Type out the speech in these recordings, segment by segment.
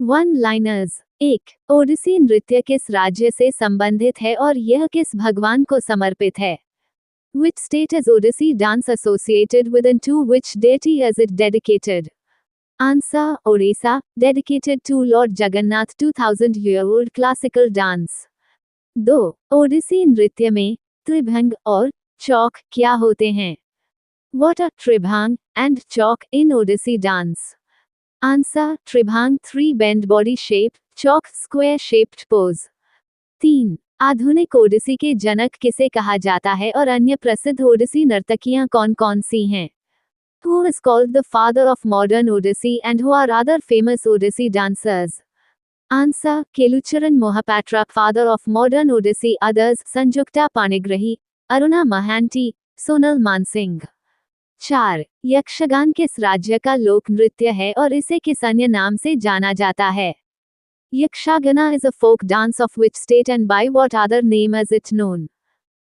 One liners. 1. Odissi नृत्य किस राज्य से संबंधित है और यह किस भगवान को समर्पित है? Which state is Odissi dance associated with and to which deity is it dedicated? Answer: Odisha, dedicated to Lord Jagannath 2000-year-old classical dance. 2. Odissi नृत्य में त्रिभंग और चौक क्या होते हैं? What are Tribhang and Chok in Odissi dance? Answer: Tribhang 3 bend body shape, Chok square shaped pose. 3. आधुनिक ओडिसी के जनक किसे कहा जाता है और अन्य प्रसिद्ध ओडिसी नर्तकियां कौन कौन सी हैं? Who is called the father of modern Odissi and who are other famous Odissi dancers? Answer: Kelucharan Mohapatra, father of modern Odissi. Others: Sanjukta Panigrahi, Aruna Mahanti, Sonal Mansingh. 4. Yakshagana किस राज्य का लोक नृत्य है और इसे किस अन्य नाम से जाना जाता है? Yakshagana is a folk dance of which state and by what other name is it known?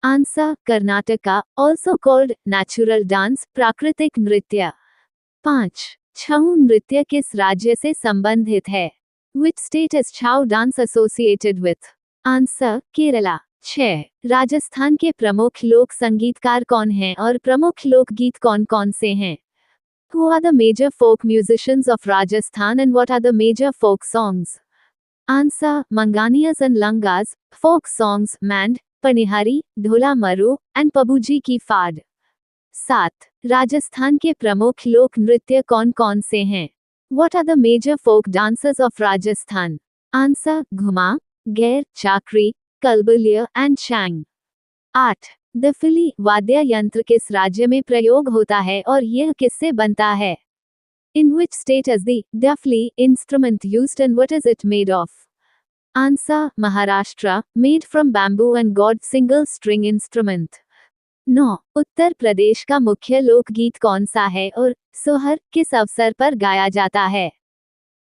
Answer: Karnataka, also called natural dance, प्राकृतिक नृत्य. 5. छऊ नृत्य किस राज्य से संबंधित है? Which state is Chhau dance associated with? Answer: Kerala. 6. Rajasthan के प्रमुख लोक संगीतकार कौन हैं और प्रमुख लोकगीत कौन कौन से हैं? Who are the major folk musicians of Rajasthan and what are the major folk songs? Answer: Manganiyas and Langas. Folk songs: Mand, Panihari, Dhola Maru, and Pabuji की फाड. 7. राजस्थान के प्रमुख लोक नृत्य कौन कौन से हैं? What are the major folk dances of Rajasthan? Answer: घुमा, गैर, चाकरी, कलबलिया and शैंग. 8. दफली वाद्य यंत्र किस राज्य में प्रयोग होता है और यह किससे बनता है? In which state is the dafli instrument used and what is it made of? Answer: Maharashtra, made from bamboo and god single string instrument. 9. Uttar Pradesh का मुख्य लोकगीत कौन सा है और सोहर किस अवसर पर गाया जाता है?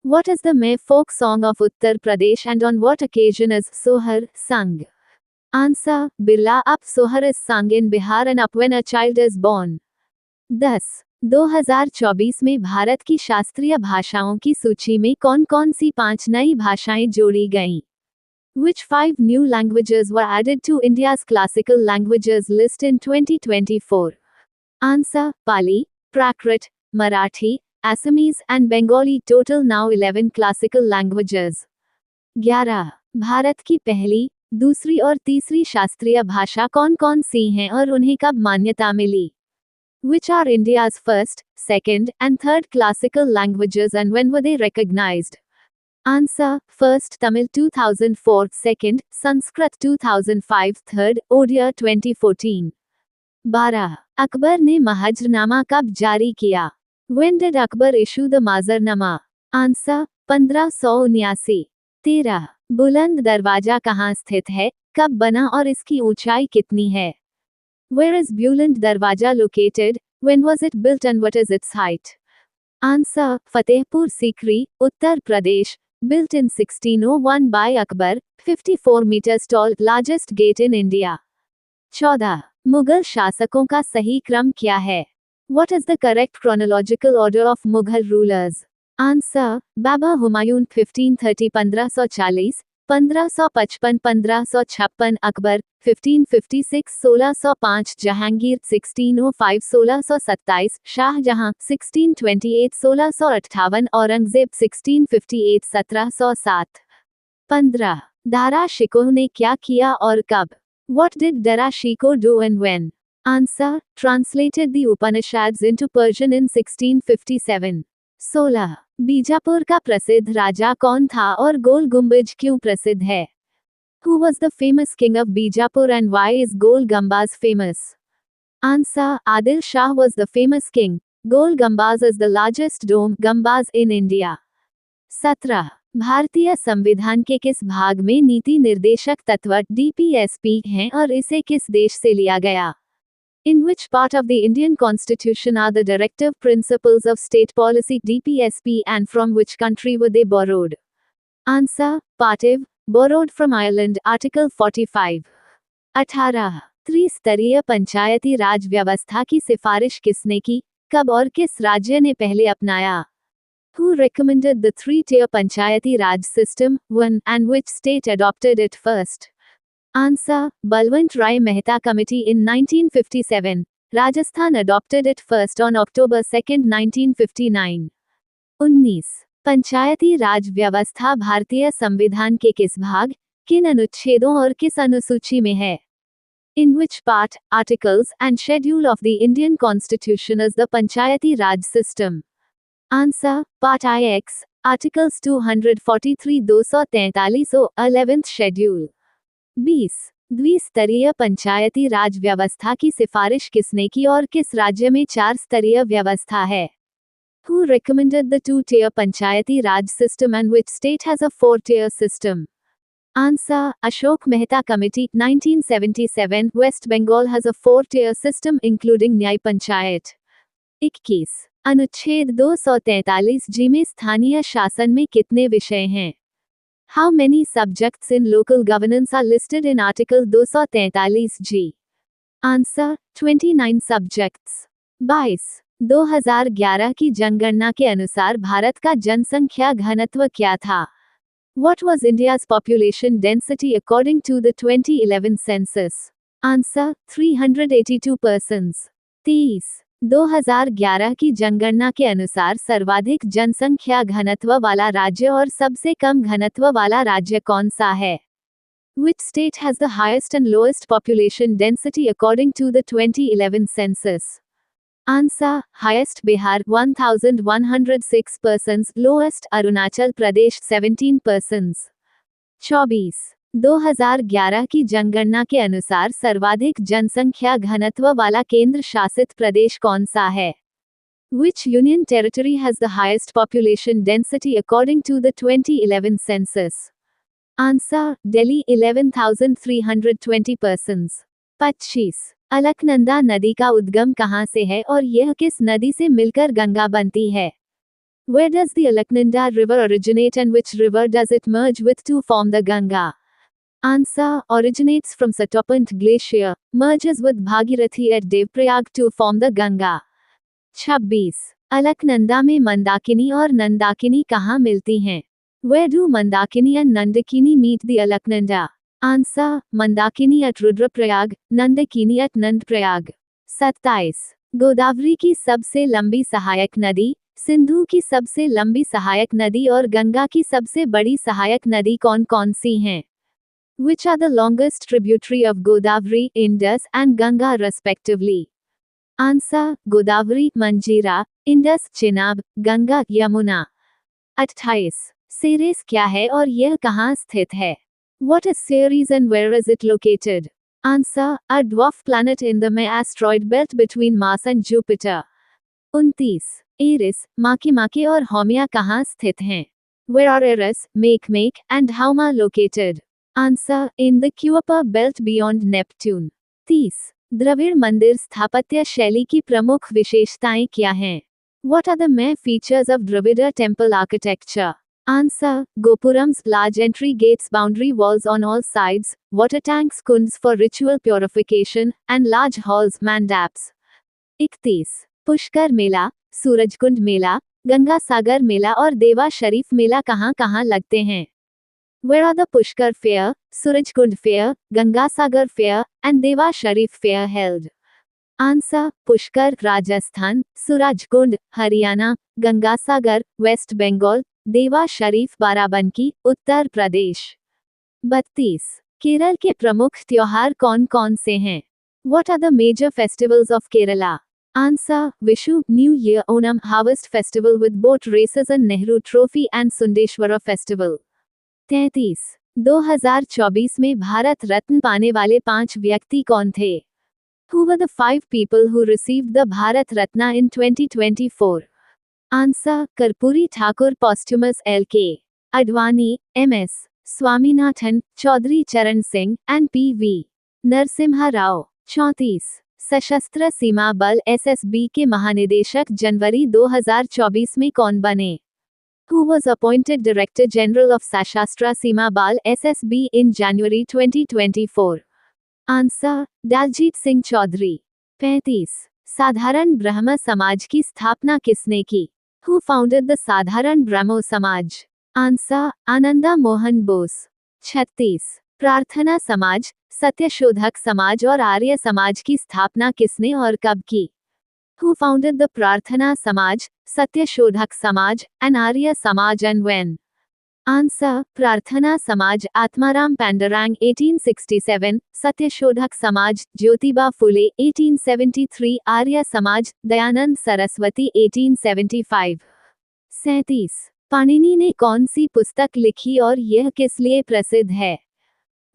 What is the main folk song of Uttar Pradesh and on what occasion is sohar sung? Answer: Birla up sohar is sung in Bihar and up when a child is born. 10. 2024 में भारत की शास्त्रीय भाषाओं की सूची में कौन कौन सी 5 नई भाषाएं जोड़ी गईं? Which 5 new languages were added to India's classical languages list in 2024? Answer: Pali, Prakrit, Marathi, Assamese and Bengali. Total now 11 classical languages. 11. Bharat की पहली, दूसरी और तीसरी शास्त्रीय भाषा कौन कौन सी हैं और उन्हें कब मान्यता मिली? Which are India's first, second, and third classical languages and when were they recognized? Answer: First Tamil 2004, second Sanskrit 2005, third Odia 2014. 12. Akbar ने महाजरनामा कब जारी किया? When did Akbar issue the Mazarnama? Answer: 1579. 13. बुलंद दरवाजा कहाँ स्थित है, कब बना और इसकी ऊंचाई कितनी है? Where is Buland Darwaja located? When was it built and what is its height? Answer: Fatehpur Sikri, Uttar Pradesh. Built in 1601 by Akbar, 54 meters tall, largest gate in India. 14. Mughal शासकों का सही क्रम क्या है? What is the correct chronological order of Mughal rulers? Answer: Baba Humayun 1530-1540, 1555-1556, Akbar 1556-1605, Jahangir 1605-1627, Shahjahan 1628-1658, Aurangzeb 1658-1707. 15. Dara Shikoh ने क्या किया और कब? What did Dara Shikoh do and when? Answer: Translated the Upanishads into Persian in 1657. 16. Bijapur का प्रसिद्ध राजा कौन था और गोल गुम्बज क्यों प्रसिद्ध है? Who was the famous king of Bijapur and why is Gol Gumbaz famous? Answer: Adil Shah was the famous king. Gol Gumbaz is the largest dome gumbaz in India. 17. भारतीय संविधान के किस भाग में नीति निर्देशक तत्व DPSP हैं और इसे किस देश से लिया गया? In which part of the Indian Constitution are the directive principles of state policy DPSP and from which country were they borrowed? Answer: Partiv, borrowed from Ireland. Article 45. 18. त्रिस्तरीय पंचायती राज व्यवस्था की सिफारिश किसने की, कब और किस राज्य ने पहले अपनाया? Who recommended the three-tier Panchayati Raj system? 1. And which state adopted it first? Answer. Balwant Rai Mehta Committee in 1957. Rajasthan adopted it first on October 2, 1959. 19. पंचायती राज व्यवस्था भारतीय संविधान के किस भाग, किन अनुच्छेदों और किस अनुसूची में है? In which part, articles, and schedule of the Indian Constitution is the Panchayati Raj system? Answer. Part IX, Articles 243-243 11th Schedule. 20. द्विस्तरीय पंचायती राज व्यवस्था की सिफारिश किसने की और किस राज्य में 4 स्तरीय व्यवस्था है? Who recommended the 2-tier Panchayati Raj system and which state has a 4-tier system? Answer. Ashok Mehta Committee, 1977. West Bengal has a 4-tier system including Nyay Panchayat. 21. अनुच्छेद 243 में स्थानीय शासन में कितने विषय हैं? How many subjects in local governance are listed in Article 243G? Answer. 29 subjects. 22. 2011 की जनगणना के अनुसार भारत का जनसंख्या घनत्व क्या था? What was India's population density according to the 2011 census? Answer. 382 persons. 23. 2011 की जनगणना के अनुसार सर्वाधिक जनसंख्या घनत्व वाला राज्य और सबसे कम घनत्व वाला राज्य कौन सा है? Which state has the highest and lowest population density according to the 2011 census? Answer. Highest Bihar 1106 persons, lowest Arunachal Pradesh 17 persons. 24. 2011 की जनगणना के अनुसार सर्वाधिक जनसंख्या घनत्व वाला केंद्र शासित प्रदेश कौन सा है? Which union territory has the highest population density according to the 2011 census? Answer. Delhi 11,320 persons. 25. Alaknanda नदी का उद्गम कहाँ से है और यह किस नदी से मिलकर गंगा बनती है? Where does the Alaknanda river originate and which river does it merge with to form the Ganga? Answer. Originates from Satopant Glacier, merges with Bhagirathi at Devprayag to form the Ganga. 26. Alaknanda में मंदाकिनी और नंदाकिनी कहाँ मिलती हैं? Where do Mandakini and Nandakini meet the Alaknanda? Answer. Mandakini at Rudraprayag, Nandakini at Nandprayag. 27. Godavari की सबसे लंबी सहायक नदी, सिंधु की सबसे लंबी सहायक नदी और गंगा की सबसे बड़ी सहायक नदी कौन कौन सी हैं? Which are the longest tributary of Godavari, Indus, and Ganga respectively? Answer. Godavari, Manjira, Indus, Chenab, Ganga, Yamuna. 28. Ceres क्या है और यह कहाँ स्थित है? What is Ceres and where is it located? Answer. A dwarf planet in the May asteroid belt between Mars and Jupiter. 29. Eris, Makemake और Haumea कहाँ स्थित हैं? Where are Eris, Makemake, and Hauma located? Answer. In the Kuiper belt beyond Neptune. 30. Dravid मंदिर स्थापत्य शैली की प्रमुख विशेषताएं क्या हैं? What are the main features of Dravida temple architecture? Answer. Gopurams, large entry gates, boundary walls on all sides, water tanks, kunds for ritual purification, and large halls, mandaps. 31. Pushkar मेला, सूरजकुंड मेला, गंगा सागर मेला और देवा शरीफ मेला कहाँ कहाँ लगते हैं? Where are the Pushkar Fair, Surajkund Fair, Gangasagar Fair, and Deva Sharif Fair held? Answer. Pushkar, Rajasthan, Surajkund, Haryana, Gangasagar, West Bengal, Deva Sharif Barabanki, Uttar Pradesh. 32. Kerala के प्रमुख त्योहार कौन कौन से हैं? What are the major festivals of Kerala? Answer. Vishu, New Year, Onam, Harvest Festival with boat races and Nehru Trophy and Sundeshwara Festival. 33. 2024 में भारत रत्न पाने वाले 5 व्यक्ति कौन थे? Who were the 5 people who received the Bharat Ratna in 2024? Answer. Karpuri Thakur posthumous L.K. Advani, M.S. Swaminathan, Chaudhary Charan Singh, and P.V. Narasimha Rao. 34. सशस्त्र सीमा बल SSB के महानिदेशक जनवरी 2024 में कौन बने? Who was appointed Director General of Sashastra Seema Bal SSB in January 2024? Answer. Daljit Singh Chaudhary. 35. साधारण ब्रह्म समाज की स्थापना किसने की? Who founded the साधारण ब्रह्मो समाज? आंसर आनंदा मोहन बोस। 36 प्रार्थना समाज, सत्यशोधक समाज और आर्य समाज की स्थापना किसने और कब की? Who founded the प्रार्थना समाज, Satyashodhak Samaj and Arya Samaj and when? Answer प्रार्थना समाज आत्माराम पांडुरंग 1867, सत्यशोधक समाज ज्योतिबा फुले 1873, आर्य समाज दयानंद सरस्वती 1875। 37 पाणिनि ने कौन सी पुस्तक लिखी और यह किस लिए प्रसिद्ध है?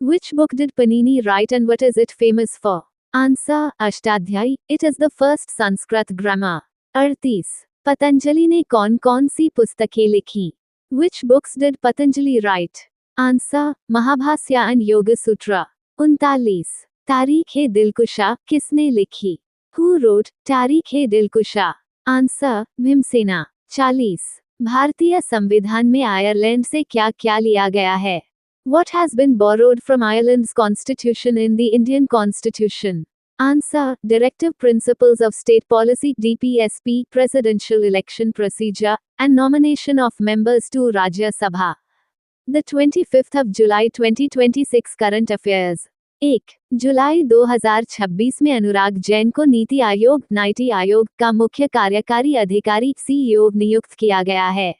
Which book did Panini write and what is it famous for? Answer Ashtadhyayi, it is the first Sanskrit grammar। 38 Patanjali ने कौन कौन सी पुस्तकें लिखी? Which books did Patanjali write? Answer Mahabhashya and Yoga Sutra। 39 Tarikh e Dilkusha किसने लिखी? Who wrote Tarikh e Dilkusha? Answer Bhimsena. 40 भारतीय संविधान में आयरलैंड से क्या क्या लिया गया है? What has been borrowed from Ireland's constitution in the Indian constitution? Answer Directive Principles of State Policy DPSP, Presidential Election Procedure, and Nomination of Members to Rajya Sabha. The 25th of July 2026 Current Affairs। 1 जुलाई 2026 में अनुराग जैन को नीति आयोग का मुख्य कार्यकारी अधिकारी CEO नियुक्त किया गया है।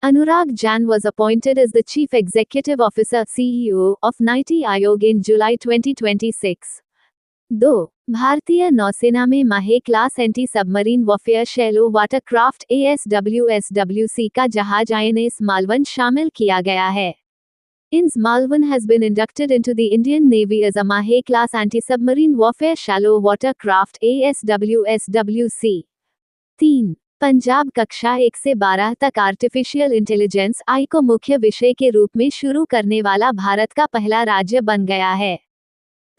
Anurag Jain was appointed as the Chief Executive Officer CEO of NITI Aayog in July 2026। 2 भारतीय नौसेना में माहे class anti submarine warfare shallow watercraft ASWSWC का जहाज INS मालवन शामिल किया गया है। INS Malvan has been inducted into the Indian Navy as a Mahe class anti-submarine warfare shallow watercraft ASWSWC। 3 Punjab कक्षा 1 से 12 तक आर्टिफिशियल इंटेलिजेंस AI को मुख्य विषय के रूप में शुरू करने वाला भारत का पहला राज्य बन गया है।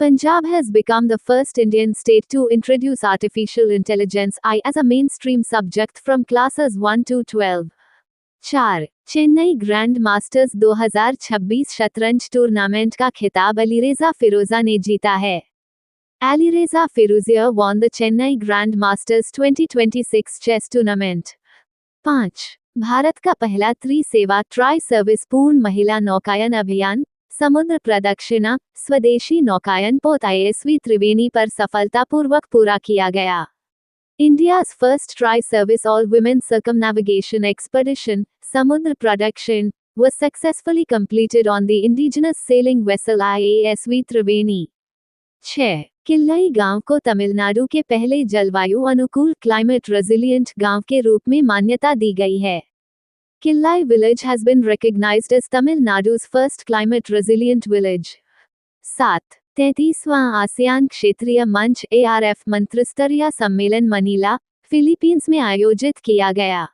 Punjab has become the first Indian state to introduce artificial intelligence AI as a mainstream subject from classes 1 to 12। 4 Chennai grand masters 2026 शतरंज टूर्नामेंट का खिताब अलीरेजा फिरोजा ने जीता है। Alireza Firuzia won the Chennai Grand Masters 2026 chess tournament। 5 Bharat का पहला त्रिसेवा tri service पूर्ण महिला नौकायन अभियान समुद्र प्रदक्षिणा स्वदेशी नौकायन पोत ISV त्रिवेणी पर सफलतापूर्वक पूरा किया गया। India's first tri-service all-women circumnavigation expedition, Samudra Pradakshin, was successfully completed on the indigenous sailing vessel IASV Triveni। 6 Killai गांव को तमिलनाडु के पहले जलवायु अनुकूल क्लाइमेट रेजिलिएंट गांव के रूप में मान्यता दी गई है। Killai village has been recognised as Tamil Nadu's first climate resilient village. 7 33वां आसियान क्षेत्रीय मंच ARF मंत्रिस्तरीय सम्मेलन मनीला, फिलीपींस में आयोजित किया गया।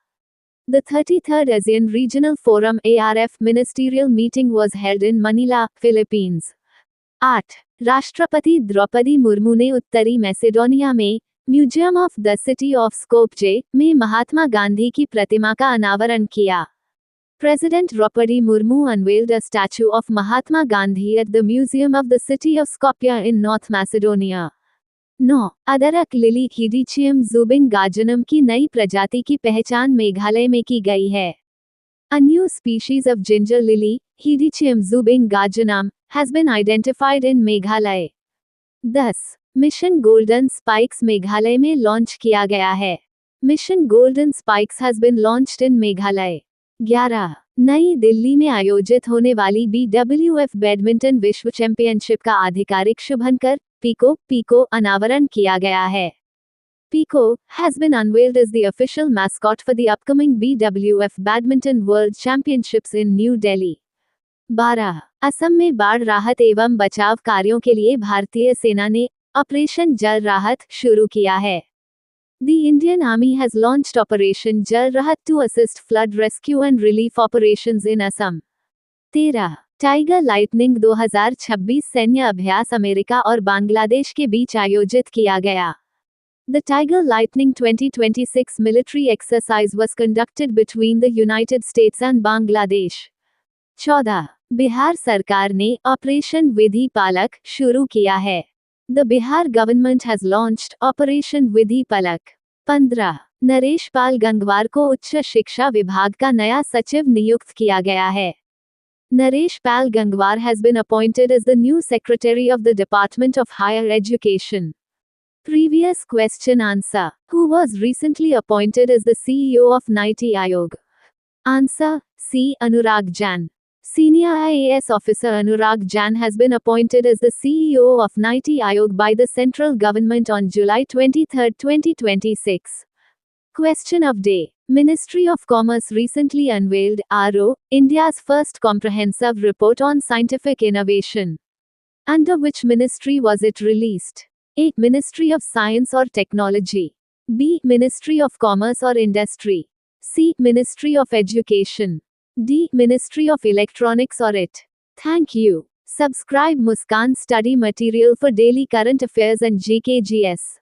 The 33rd ASEAN Regional Forum ARF Ministerial Meeting was held in Manila, Philippines। 8 राष्ट्रपति द्रौपदी मुर्मू ने उत्तरी मैसेडोनिया में museum of the city of Skopje में महात्मा गांधी की प्रतिमा का अनावरण किया। President Draupadi Murmu unveiled a statue of Mahatma Gandhi at the Museum of the City of Skopje in North Macedonia। 9 अदरक लिली हिडिचियम ज़ुबिंगाजनम की नई प्रजाति की पहचान मेघालय में की गई है। A new species of ginger lily, Hidichium zubingajanum, has been identified in Meghalaya। 10 mission golden spikes Meghalaya में लॉन्च किया गया है। Mission golden spikes has been launched in Meghalaya. 11 New Delhi में आयोजित होने वाली BWF बैडमिंटन विश्व चैंपियनशिप का आधिकारिक शुभंकर पीको अनावरण किया गया है। Pico has been unveiled as the official mascot for the upcoming BWF Badminton World Championships in New Delhi। 12 Assam में बाढ़ राहत एवं बचाव कार्यों के लिए भारतीय सेना ने ऑपरेशन जल राहत शुरू किया है। The Indian Army has launched Operation Jal Rahat to assist flood rescue and relief operations in Assam। 13 tiger lightning 2026 सैन्य अभ्यास अमेरिका और बांग्लादेश के बीच आयोजित किया गया। The Tiger Lightning 2026 military exercise was conducted between the United States and Bangladesh। 14 Bihar सरकार ने operation विधि पालक शुरू किया है। The Bihar government has launched Operation Vidhi Palak। 15 Naresh Pal Gangwar को उच्च शिक्षा विभाग का नया सचिव नियुक्त किया गया है। Naresh Pal Gangwar has been appointed as the new Secretary of the Department of Higher Education. Previous question answer. Who was recently appointed as the CEO of NITI Aayog? Answer: C. Anurag Jain. Senior IAS officer Anurag Jain has been appointed as the CEO of NITI Aayog by the central government on July 23, 2026. Question of day. Ministry of Commerce recently unveiled RO, India's first comprehensive report on scientific innovation. Under which ministry was it released? A. Ministry of Science or Technology. B. Ministry of Commerce or Industry. C. Ministry of Education. D. Ministry of Electronics or IT. Thank you. Subscribe Muskan Study Material for daily current affairs and GKGS.